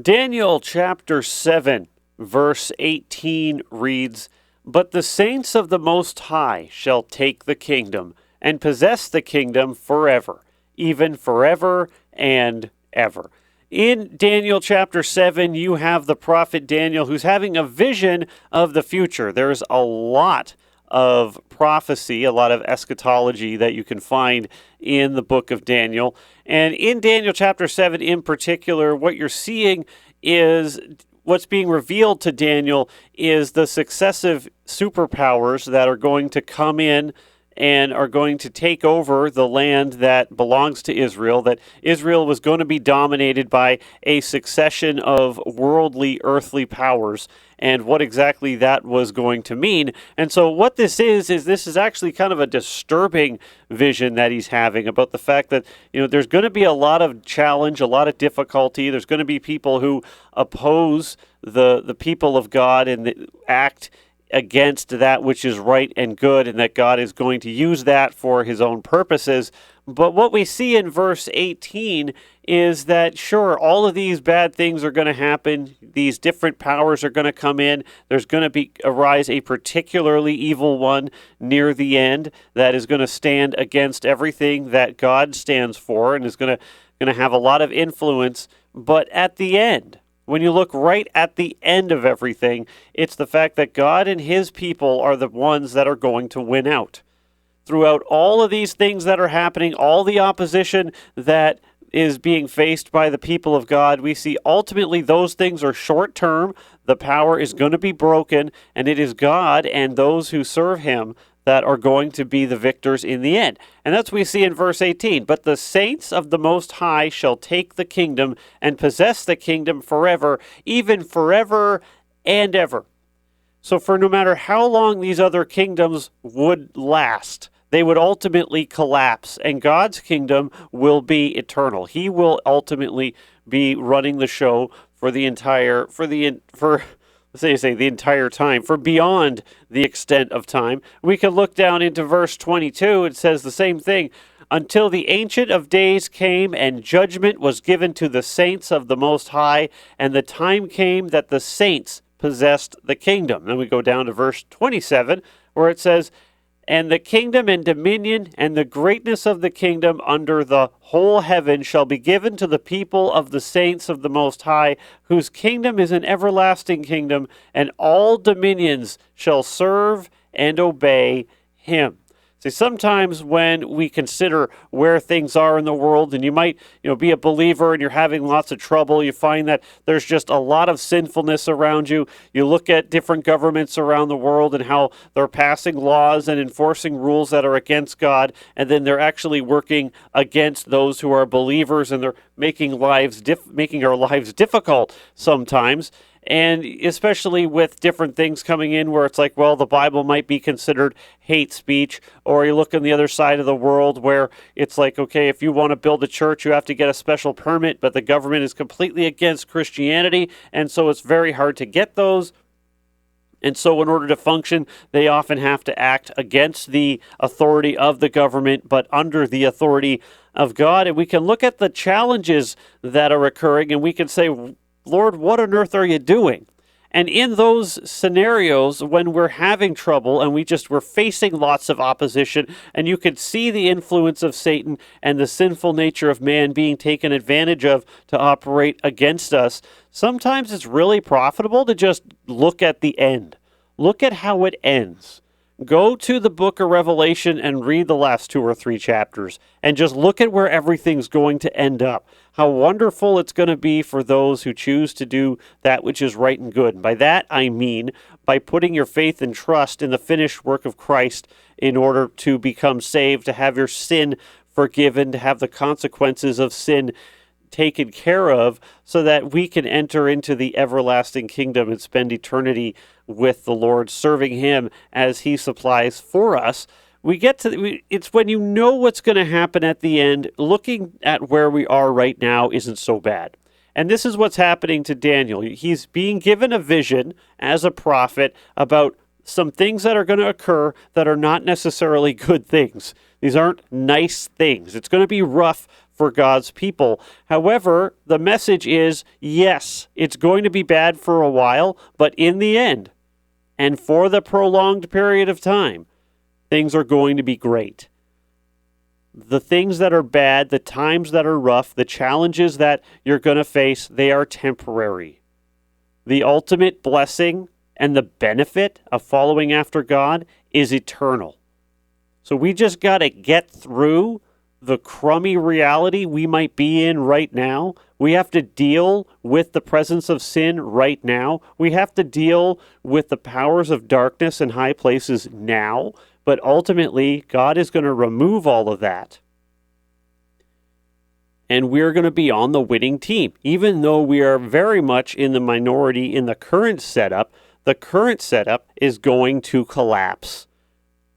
Daniel chapter 7, verse 18 reads, "But the saints of the Most High shall take the kingdom, and possess the kingdom forever, even forever and ever." In Daniel chapter 7, you have the prophet Daniel who's having a vision of the future. There's a lot of prophecy, a lot of eschatology that you can find in the book of Daniel. And in Daniel chapter 7 in particular, what you're seeing is what's being revealed to Daniel is the successive superpowers that are going to come in and are going to take over the land that belongs to Israel, that Israel was going to be dominated by a succession of worldly, earthly powers, and what exactly that was going to mean. And so what this is this is actually kind of a disturbing vision that he's having about the fact that, there's going to be a lot of challenge, a lot of difficulty. There's going to be people who oppose the people of God and act against that which is right and good, and that God is going to use that for his own purposes. But what we see in verse 18 is that, sure, all of these bad things are going to happen. These different powers are going to come in. There's going to arise a particularly evil one near the end that is going to stand against everything that God stands for and is going to have a lot of influence. But at the end, when you look right at the end of everything, it's the fact that God and his people are the ones that are going to win out. Throughout all of these things that are happening, all the opposition that is being faced by the people of God, we see ultimately those things are short term. The power is going to be broken, and it is God and those who serve him that are going to be the victors in the end. And that's what we see in verse 18. "But the saints of the Most High shall take the kingdom and possess the kingdom forever, even forever and ever." So for no matter how long these other kingdoms would last, they would ultimately collapse, and God's kingdom will be eternal. He will ultimately be running the show for the entire time, for beyond the extent of time. We can look down into verse 22. It says the same thing. "Until the Ancient of Days came, and judgment was given to the saints of the Most High, and the time came that the saints possessed the kingdom." Then we go down to verse 27, where it says, "And the kingdom and dominion and the greatness of the kingdom under the whole heaven shall be given to the people of the saints of the Most High, whose kingdom is an everlasting kingdom, and all dominions shall serve and obey him." See, sometimes when we consider where things are in the world, and you might, be a believer and you're having lots of trouble, you find that there's just a lot of sinfulness around you. You look at different governments around the world and how they're passing laws and enforcing rules that are against God, and then they're actually working against those who are believers, and they're making our lives difficult sometimes. And especially with different things coming in where it's like, well, the Bible might be considered hate speech, or you look on the other side of the world where it's like, okay, if you want to build a church, you have to get a special permit, but the government is completely against Christianity, and so it's very hard to get those. And so in order to function, they often have to act against the authority of the government, but under the authority of God. And we can look at the challenges that are occurring, and we can say, "Lord, what on earth are you doing?" And in those scenarios, when we're having trouble and we're facing lots of opposition, and you can see the influence of Satan and the sinful nature of man being taken advantage of to operate against us, sometimes it's really profitable to just look at the end. Look at how it ends. Go to the book of Revelation and read the last 2 or 3 chapters and just look at where everything's going to end up. How wonderful it's going to be for those who choose to do that which is right and good. And by that, I mean by putting your faith and trust in the finished work of Christ in order to become saved, to have your sin forgiven, to have the consequences of sin taken care of, so that we can enter into the everlasting kingdom and spend eternity with the Lord, serving him as he supplies for us. It's when you know what's going to happen at the end, looking at where we are right now isn't so bad. And this is what's happening to Daniel. He's being given a vision as a prophet about some things that are going to occur that are not necessarily good things. These aren't nice things. It's going to be rough for God's people. However, the message is, yes, it's going to be bad for a while, but in the end, and for the prolonged period of time, things are going to be great. The things that are bad, the times that are rough, the challenges that you're going to face, they are temporary. The ultimate blessing and the benefit of following after God is eternal. So we just got to get through the crummy reality we might be in right now. We have to deal with the presence of sin right now. We have to deal with the powers of darkness in high places now. But ultimately, God is going to remove all of that. And we're going to be on the winning team. Even though we are very much in the minority in the current setup is going to collapse.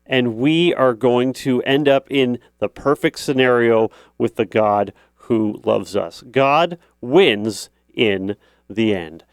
And we are going to end up in the perfect scenario with the God who loves us. God wins in the end.